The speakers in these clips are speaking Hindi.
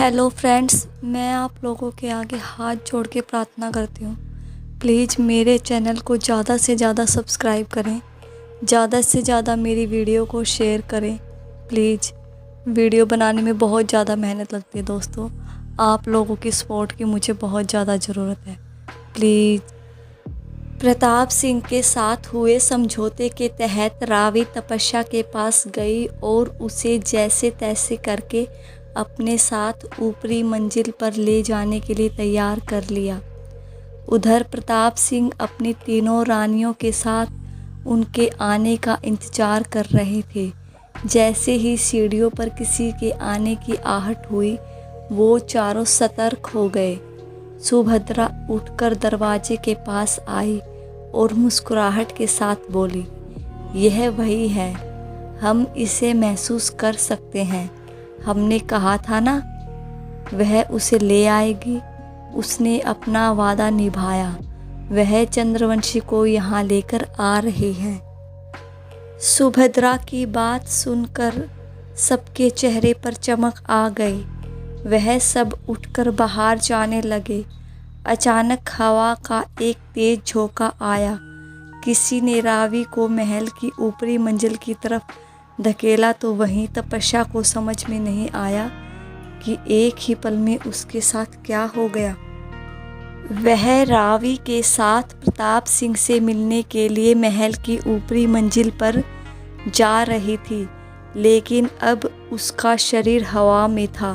हेलो फ्रेंड्स, मैं आप लोगों के आगे हाथ जोड़ के प्रार्थना करती हूँ। प्लीज़ मेरे चैनल को ज़्यादा से ज़्यादा सब्सक्राइब करें, ज़्यादा से ज़्यादा मेरी वीडियो को शेयर करें। प्लीज़, वीडियो बनाने में बहुत ज़्यादा मेहनत लगती है दोस्तों। आप लोगों की सपोर्ट की मुझे बहुत ज़्यादा ज़रूरत है। प्लीज़। प्रताप सिंह के साथ हुए समझौते के तहत रावी तपस्या के पास गई और उसे जैसे तैसे करके अपने साथ ऊपरी मंजिल पर ले जाने के लिए तैयार कर लिया। उधर प्रताप सिंह अपनी तीनों रानियों के साथ उनके आने का इंतजार कर रहे थे। जैसे ही सीढ़ियों पर किसी के आने की आहट हुई, वो चारों सतर्क हो गए। सुभद्रा उठकर दरवाजे के पास आई और मुस्कुराहट के साथ बोली, यह वही है, हम इसे महसूस कर सकते हैं। हमने कहा था ना, वह उसे ले आएगी। उसने अपना वादा निभाया। वह चंद्रवंशी को यहाँ लेकर आ रही है। सुभद्रा की बात सुनकर सबके चेहरे पर चमक आ गई। वह सब उठकर बाहर जाने लगे। अचानक हवा का एक तेज झोंका आया। किसी ने रावी को महल की ऊपरी मंजिल की तरफ धकेला तो वहीं तपस्या को समझ में नहीं आया कि एक ही पल में उसके साथ क्या हो गया। वह रावी के साथ प्रताप सिंह से मिलने के लिए महल की ऊपरी मंजिल पर जा रही थी, लेकिन अब उसका शरीर हवा में था।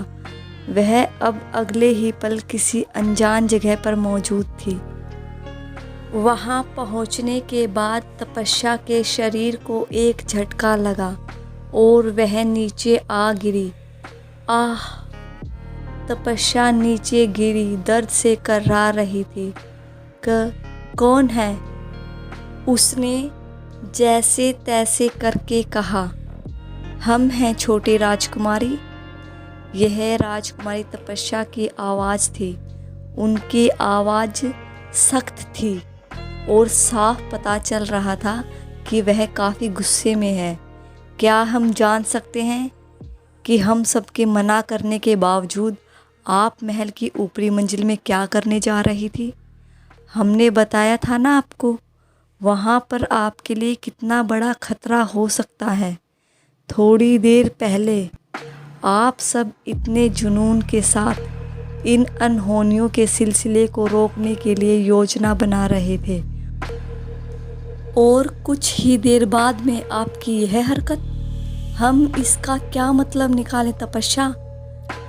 वह अब अगले ही पल किसी अनजान जगह पर मौजूद थी। वहां पहुंचने के बाद तपस्या के शरीर को एक झटका लगा और वह नीचे आ गिरी। आह! तपस्या नीचे गिरी, दर्द से कर्रा रही थी। कौन है? उसने जैसे तैसे करके कहा। हम हैं छोटी राजकुमारी। यह राजकुमारी तपस्या की आवाज़ थी। उनकी आवाज़ सख्त थी और साफ पता चल रहा था कि वह काफ़ी गुस्से में है। क्या हम जान सकते हैं कि हम सबके मना करने के बावजूद आप महल की ऊपरी मंजिल में क्या करने जा रही थी? हमने बताया था ना आपको, वहाँ पर आपके लिए कितना बड़ा खतरा हो सकता है। थोड़ी देर पहले आप सब इतने जुनून के साथ इन अनहोनियों के सिलसिले को रोकने के लिए योजना बना रहे थे, और कुछ ही देर बाद में आपकी यह हरकत। हम इसका क्या मतलब निकालें तपस्या?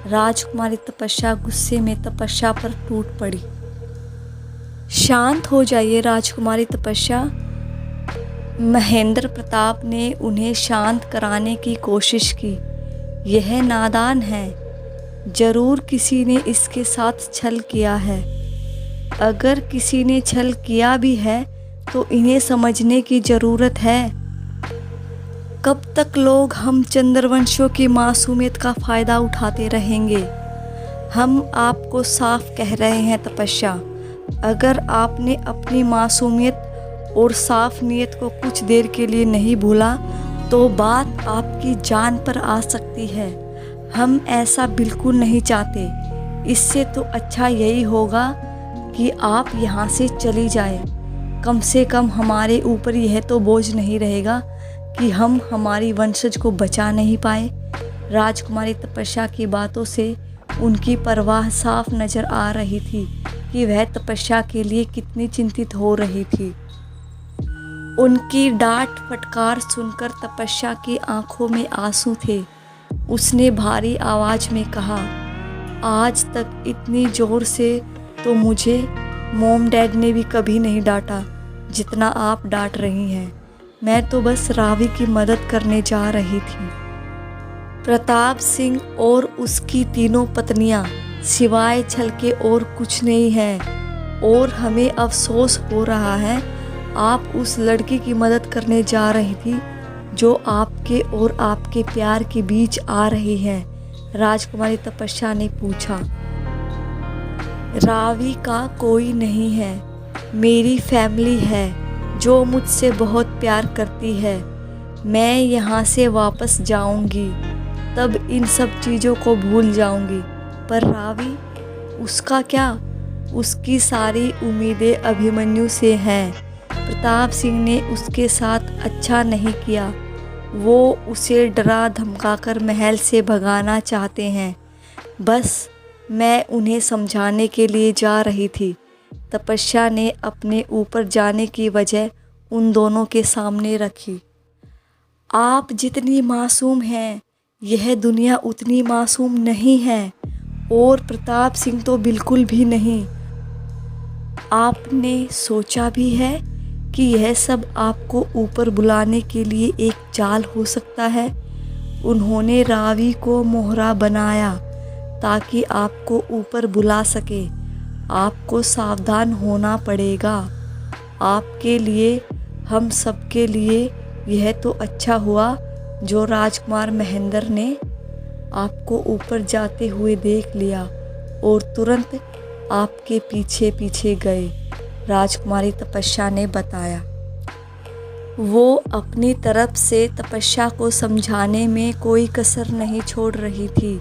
राजकुमारी तपस्या गुस्से में तपस्या पर टूट पड़ी। शांत हो जाइए राजकुमारी तपस्या। महेंद्र प्रताप ने उन्हें शांत कराने की कोशिश की। यह नादान है। जरूर किसी ने इसके साथ छल किया है। अगर किसी ने छल किया भी है तो इन्हें समझने की ज़रूरत है। कब तक लोग हम चंद्रवंशियों की मासूमियत का फ़ायदा उठाते रहेंगे? हम आपको साफ कह रहे हैं तपस्या, अगर आपने अपनी मासूमियत और साफ नीयत को कुछ देर के लिए नहीं भूला तो बात आपकी जान पर आ सकती है। हम ऐसा बिल्कुल नहीं चाहते। इससे तो अच्छा यही होगा कि आप यहाँ से चली जाएं। कम से कम हमारे ऊपर यह तो बोझ नहीं रहेगा कि हम हमारी वंशज को बचा नहीं पाए। राजकुमारी तपस्या की बातों से उनकी परवाह साफ नज़र आ रही थी कि वह तपस्या के लिए कितनी चिंतित हो रही थी। उनकी डांट फटकार सुनकर तपस्या की आंखों में आंसू थे। उसने भारी आवाज़ में कहा, आज तक इतनी ज़ोर से तो मुझे मॉम डैड ने भी कभी नहीं डांटा जितना आप डांट रही हैं। मैं तो बस रावी की मदद करने जा रही थी। प्रताप सिंह और उसकी तीनों पत्नियां सिवाय छल के और कुछ नहीं हैं, और हमें अफसोस हो रहा है आप उस लड़की की मदद करने जा रही थी जो आपके और आपके प्यार के बीच आ रही है। राजकुमारी तपस्या ने पूछा। रावी का कोई नहीं है, मेरी फैमिली है जो मुझसे बहुत प्यार करती है। मैं यहाँ से वापस जाऊँगी, तब इन सब चीज़ों को भूल जाऊँगी। पर रावी, उसका क्या? उसकी सारी उम्मीदें अभिमन्यु से हैं। प्रताप सिंह ने उसके साथ अच्छा नहीं किया। वो उसे डरा धमकाकर महल से भगाना चाहते हैं। बस मैं उन्हें समझाने के लिए जा रही थी। तपस्या ने अपने ऊपर जाने की वजह उन दोनों के सामने रखी। आप जितनी मासूम हैं, यह दुनिया उतनी मासूम नहीं है, और प्रताप सिंह तो बिल्कुल भी नहीं। आपने सोचा भी है कि यह सब आपको ऊपर बुलाने के लिए एक चाल हो सकता है? उन्होंने रावी को मोहरा बनाया ताकि आपको ऊपर बुला सके। आपको सावधान होना पड़ेगा। आपके लिए, हम सबके लिए यह तो अच्छा हुआ जो राजकुमार महेंद्र ने आपको ऊपर जाते हुए देख लिया और तुरंत आपके पीछे पीछे गए, राजकुमारी तपस्या ने बताया। वो अपनी तरफ से तपस्या को समझाने में कोई कसर नहीं छोड़ रही थी।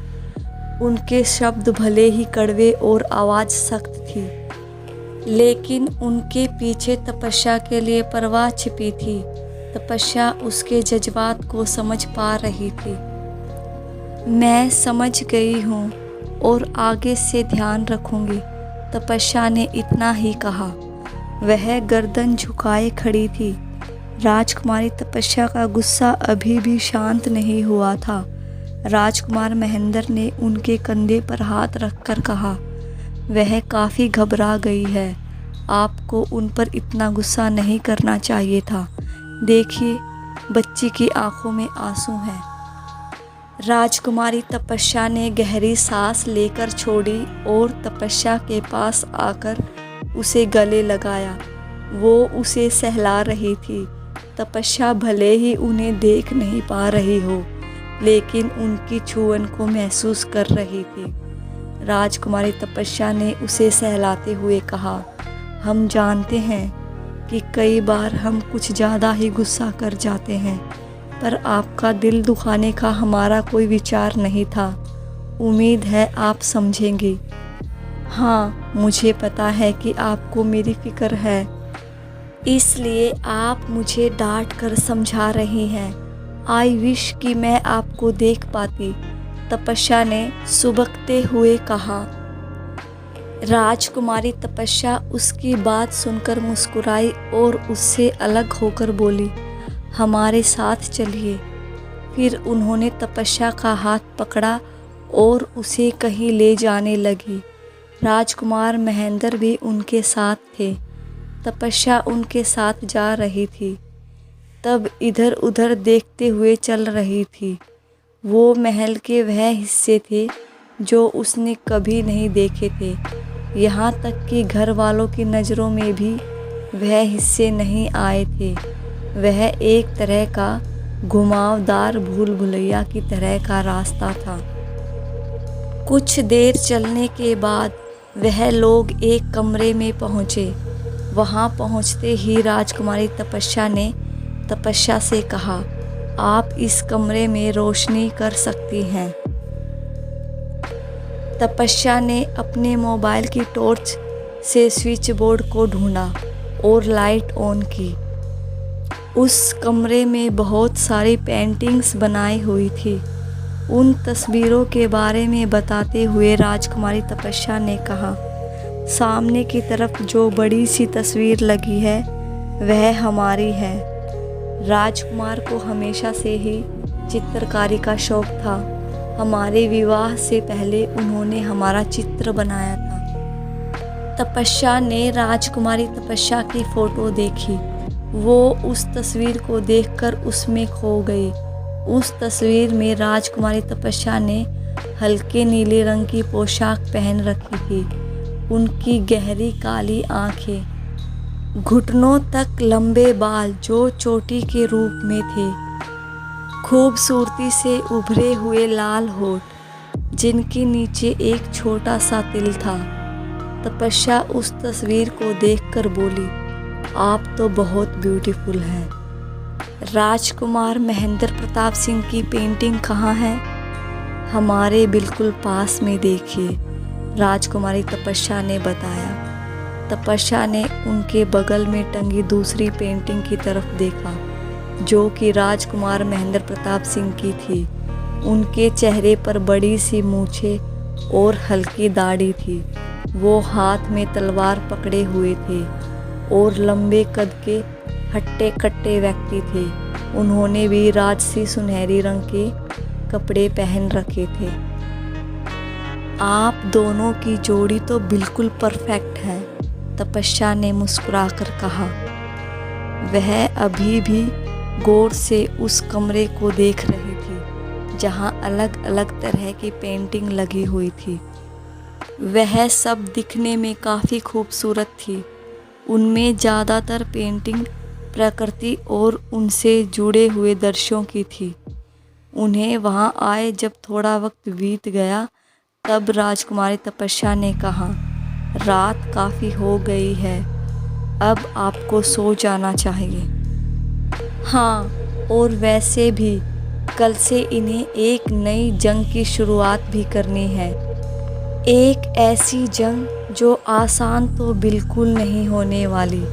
उनके शब्द भले ही कड़वे और आवाज़ सख्त थी, लेकिन उनके पीछे तपस्या के लिए परवाह छिपी थी। तपस्या उसके जज्बात को समझ पा रही थी। मैं समझ गई हूँ और आगे से ध्यान रखूँगी, तपस्या ने इतना ही कहा। वह गर्दन झुकाए खड़ी थी। राजकुमारी तपस्या का गुस्सा अभी भी शांत नहीं हुआ था। राजकुमार महेंद्र ने उनके कंधे पर हाथ रखकर कहा, वह काफ़ी घबरा गई है। आपको उन पर इतना गुस्सा नहीं करना चाहिए था। देखिए, बच्ची की आंखों में आंसू हैं। राजकुमारी तपस्या ने गहरी सांस लेकर छोड़ी और तपस्या के पास आकर उसे गले लगाया। वो उसे सहला रही थी। तपस्या भले ही उन्हें देख नहीं पा रही हो, लेकिन उनकी छुअन को महसूस कर रही थी। राजकुमारी तपस्या ने उसे सहलाते हुए कहा, हम जानते हैं कि कई बार हम कुछ ज़्यादा ही गुस्सा कर जाते हैं, पर आपका दिल दुखाने का हमारा कोई विचार नहीं था। उम्मीद है आप समझेंगी। हाँ, मुझे पता है कि आपको मेरी फिक्र है, इसलिए आप मुझे डांट कर समझा रही हैं। आई विश कि मैं आपको देख पाती, तपस्या ने सुबकते हुए कहा। राजकुमारी तपस्या उसकी बात सुनकर मुस्कुराई और उससे अलग होकर बोली, हमारे साथ चलिए। फिर उन्होंने तपस्या का हाथ पकड़ा और उसे कहीं ले जाने लगी। राजकुमार महेंद्र भी उनके साथ थे। तपस्या उनके साथ जा रही थी, तब इधर उधर देखते हुए चल रही थी। वो महल के वह हिस्से थे जो उसने कभी नहीं देखे थे। यहाँ तक कि घर वालों की नज़रों में भी वह हिस्से नहीं आए थे। वह एक तरह का घुमावदार भूल भुलैया की तरह का रास्ता था। कुछ देर चलने के बाद वह लोग एक कमरे में पहुँचे। वहाँ पहुँचते ही राजकुमारी तपस्या ने तपस्या से कहा, आप इस कमरे में रोशनी कर सकती हैं। तपस्या ने अपने मोबाइल की टॉर्च से स्विच बोर्ड को ढूंढा और लाइट ऑन की। उस कमरे में बहुत सारी पेंटिंग्स बनाई हुई थी। उन तस्वीरों के बारे में बताते हुए राजकुमारी तपस्या ने कहा, सामने की तरफ जो बड़ी सी तस्वीर लगी है वह हमारी है। राजकुमार को हमेशा से ही चित्रकारी का शौक था। हमारे विवाह से पहले उन्होंने हमारा चित्र बनाया था। तपस्या ने राजकुमारी तपस्या की फ़ोटो देखी। वो उस तस्वीर को देखकर उसमें खो गई। उस तस्वीर में राजकुमारी तपस्या ने हल्के नीले रंग की पोशाक पहन रखी थी। उनकी गहरी काली आंखें, घुटनों तक लंबे बाल जो चोटी के रूप में थे, खूबसूरती से उभरे हुए लाल होठ जिनके नीचे एक छोटा सा तिल था। तपस्या उस तस्वीर को देखकर बोली, आप तो बहुत ब्यूटीफुल हैं। राजकुमार महेंद्र प्रताप सिंह की पेंटिंग कहाँ है? हमारे बिल्कुल पास में देखिए, राजकुमारी तपस्या ने बताया। तपस्या ने उनके बगल में टंगी दूसरी पेंटिंग की तरफ देखा, जो कि राजकुमार महेंद्र प्रताप सिंह की थी। उनके चेहरे पर बड़ी सी मूछें और हल्की दाढ़ी थी। वो हाथ में तलवार पकड़े हुए थे और लंबे कद के हट्टे कट्टे व्यक्ति थे। उन्होंने भी राजसी सुनहरी रंग के कपड़े पहन रखे थे। आप दोनों की जोड़ी तो बिल्कुल परफेक्ट है, तपस्या ने मुस्कुराकर कहा। वह अभी भी गौर से उस कमरे को देख रही थी जहां अलग अलग तरह की पेंटिंग लगी हुई थी। वह सब दिखने में काफ़ी खूबसूरत थी। उनमें ज़्यादातर पेंटिंग प्रकृति और उनसे जुड़े हुए दृश्यों की थी। उन्हें वहां आए जब थोड़ा वक्त बीत गया, तब राजकुमारी तपस्या ने कहा, रात काफ़ी हो गई है, अब आपको सो जाना चाहिए। हाँ, और वैसे भी कल से इन्हें एक नई जंग की शुरुआत भी करनी है। एक ऐसी जंग जो आसान तो बिल्कुल नहीं होने वाली,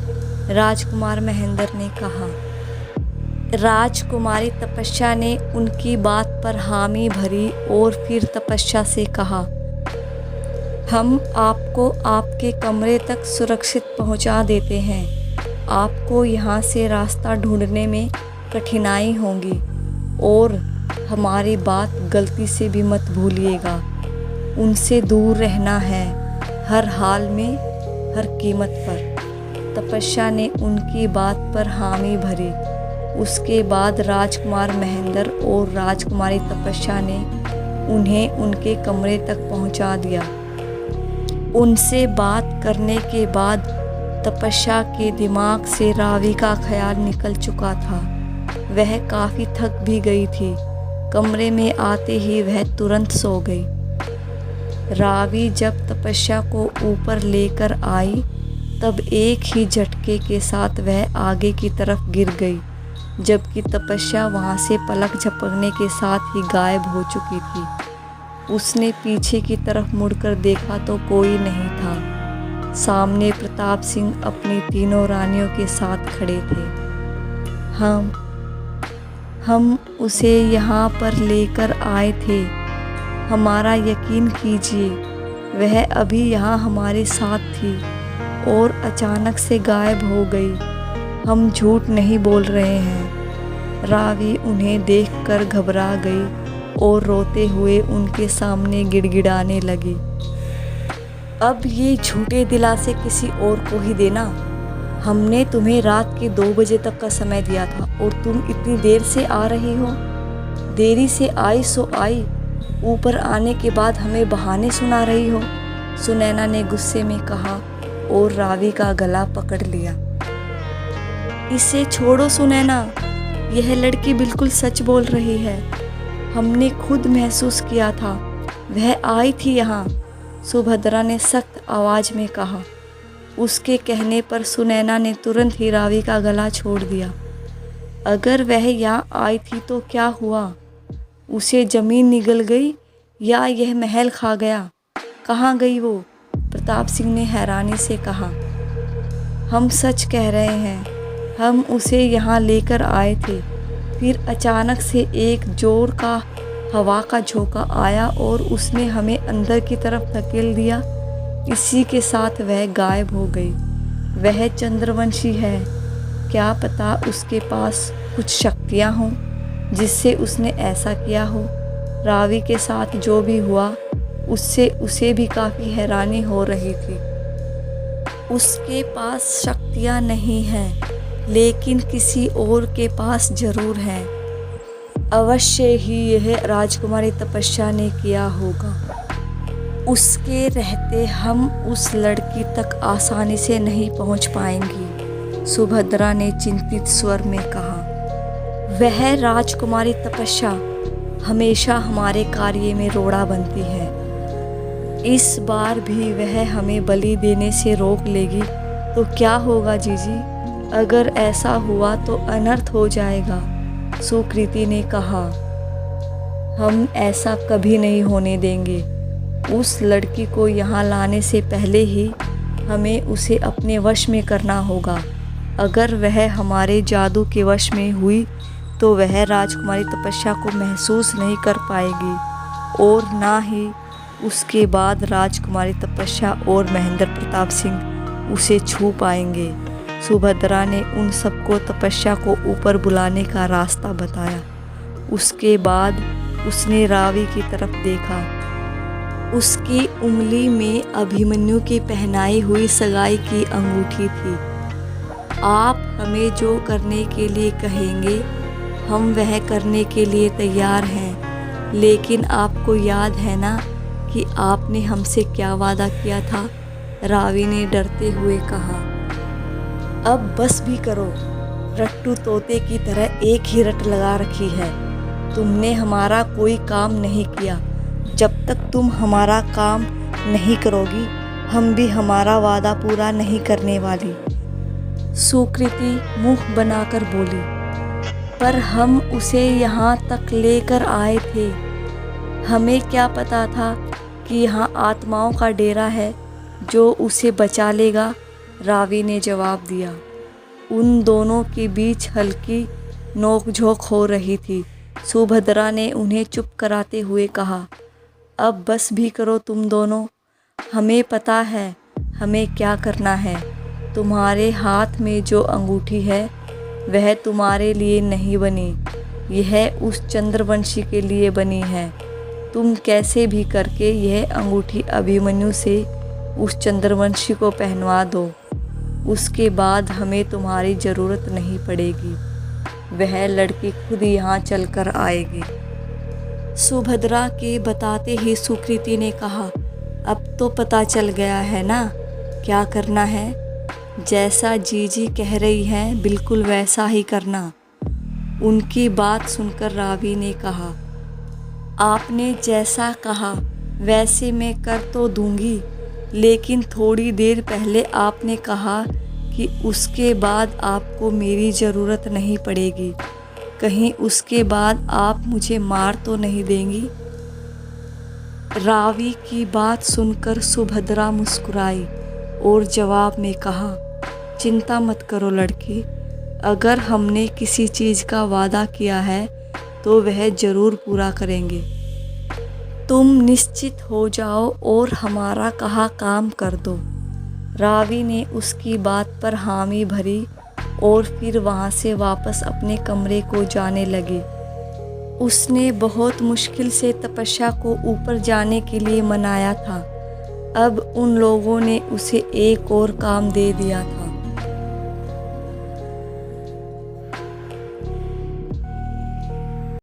राजकुमार महेंद्र ने कहा। राजकुमारी तपस्या ने उनकी बात पर हामी भरी और फिर तपस्या से कहा, हम आपको आपके कमरे तक सुरक्षित पहुंचा देते हैं। आपको यहाँ से रास्ता ढूंढने में कठिनाई होगी और हमारी बात गलती से भी मत भूलिएगा। उनसे दूर रहना है, हर हाल में, हर कीमत पर। तपस्या ने उनकी बात पर हामी भरी। उसके बाद राजकुमार महेंद्र और राजकुमारी तपस्या ने उन्हें उनके कमरे तक पहुंचा दिया। उनसे बात करने के बाद तपस्या के दिमाग से रावी का ख्याल निकल चुका था। वह काफ़ी थक भी गई थी। कमरे में आते ही वह तुरंत सो गई। रावी जब तपस्या को ऊपर लेकर आई, तब एक ही झटके के साथ वह आगे की तरफ गिर गई, जबकि तपस्या वहां से पलक झपकने के साथ ही गायब हो चुकी थी। उसने पीछे की तरफ मुड़कर देखा तो कोई नहीं था। सामने प्रताप सिंह अपनी तीनों रानियों के साथ खड़े थे। हम उसे यहाँ पर लेकर आए थे। हमारा यकीन कीजिए, वह अभी यहाँ हमारे साथ थी और अचानक से गायब हो गई। हम झूठ नहीं बोल रहे हैं। रावी उन्हें देखकर घबरा गई और रोते हुए उनके सामने गिड़गिड़ाने लगी। अब ये झूठे दिलासे किसी और को ही देना। हमने तुम्हें रात के 2 बजे तक का समय दिया था और तुम इतनी देर से आ रही हो। देरी से आई सो आई, ऊपर आने के बाद हमें बहाने सुना रही हो, सुनैना ने गुस्से में कहा और रावी का गला पकड़ लिया। इसे छोड़ो सुनैना, यह लड़की बिल्कुल सच बोल रही है। हमने खुद महसूस किया था, वह आई थी यहाँ, सुभद्रा ने सख्त आवाज़ में कहा। उसके कहने पर सुनैना ने तुरंत ही रावी का गला छोड़ दिया। अगर वह यहाँ आई थी तो क्या हुआ? उसे ज़मीन निगल गई या यह महल खा गया? कहाँ गई वो? प्रताप सिंह ने हैरानी से कहा। हम सच कह रहे हैं, हम उसे यहाँ लेकर आए थे। फिर अचानक से एक जोर का हवा का झोंका आया और उसने हमें अंदर की तरफ धकेल दिया। इसी के साथ वह गायब हो गई। वह चंद्रवंशी है, क्या पता उसके पास कुछ शक्तियाँ हों जिससे उसने ऐसा किया हो। रावी के साथ जो भी हुआ उससे उसे भी काफ़ी हैरानी हो रही थी। उसके पास शक्तियाँ नहीं हैं, लेकिन किसी और के पास ज़रूर हैं। अवश्य ही यह राजकुमारी तपस्या ने किया होगा। उसके रहते हम उस लड़की तक आसानी से नहीं पहुंच पाएंगी, सुभद्रा ने चिंतित स्वर में कहा। वह राजकुमारी तपस्या हमेशा हमारे कार्य में रोड़ा बनती है। इस बार भी वह हमें बलि देने से रोक लेगी तो क्या होगा जीजी? अगर ऐसा हुआ तो अनर्थ हो जाएगा, सुकृति ने कहा। हम ऐसा कभी नहीं होने देंगे। उस लड़की को यहाँ लाने से पहले ही हमें उसे अपने वश में करना होगा। अगर वह हमारे जादू के वश में हुई तो वह राजकुमारी तपस्या को महसूस नहीं कर पाएगी और ना ही उसके बाद राजकुमारी तपस्या और महेंद्र प्रताप सिंह उसे छू पाएंगे। सुभद्रा ने उन सबको तपस्या को ऊपर बुलाने का रास्ता बताया। उसके बाद उसने रावी की तरफ देखा। उसकी उंगली में अभिमन्यु की पहनाई हुई सगाई की अंगूठी थी। आप हमें जो करने के लिए कहेंगे हम वह करने के लिए तैयार हैं, लेकिन आपको याद है ना कि आपने हमसे क्या वादा किया था? रावी ने डरते हुए कहा। अब बस भी करो, रट्टू तोते की तरह एक ही रट लगा रखी है। तुमने हमारा कोई काम नहीं किया। जब तक तुम हमारा काम नहीं करोगी हम भी हमारा वादा पूरा नहीं करने वाली। सुकृति मुंह बनाकर बोली, पर हम उसे यहाँ तक लेकर आए थे। हमें क्या पता था कि यहाँ आत्माओं का डेरा है जो उसे बचा लेगा। रावी ने जवाब दिया। उन दोनों के बीच हल्की नोकझोंक हो रही थी। सुभद्रा ने उन्हें चुप कराते हुए कहा, अब बस भी करो तुम दोनों। हमें पता है हमें क्या करना है। तुम्हारे हाथ में जो अंगूठी है वह तुम्हारे लिए नहीं बनी, यह उस चंद्रवंशी के लिए बनी है। तुम कैसे भी करके यह अंगूठी अभिमन्यु से उस चंद्रवंशी को पहनवा दो। उसके बाद हमें तुम्हारी ज़रूरत नहीं पड़ेगी। वह लड़की खुद यहाँ चलकर आएगी। सुभद्रा के बताते ही सुकृति ने कहा, अब तो पता चल गया है ना क्या करना है। जैसा जीजी कह रही है बिल्कुल वैसा ही करना। उनकी बात सुनकर रावी ने कहा, आपने जैसा कहा वैसे मैं कर तो दूंगी, लेकिन थोड़ी देर पहले आपने कहा कि उसके बाद आपको मेरी ज़रूरत नहीं पड़ेगी। कहीं उसके बाद आप मुझे मार तो नहीं देंगी? रावी की बात सुनकर सुभद्रा मुस्कुराई और जवाब में कहा, चिंता मत करो लड़की, अगर हमने किसी चीज़ का वादा किया है तो वह ज़रूर पूरा करेंगे। तुम निश्चित हो जाओ और हमारा कहा काम कर दो। रावी ने उसकी बात पर हामी भरी और फिर वहाँ से वापस अपने कमरे को जाने लगी। उसने बहुत मुश्किल से तपस्या को ऊपर जाने के लिए मनाया था। अब उन लोगों ने उसे एक और काम दे दिया था।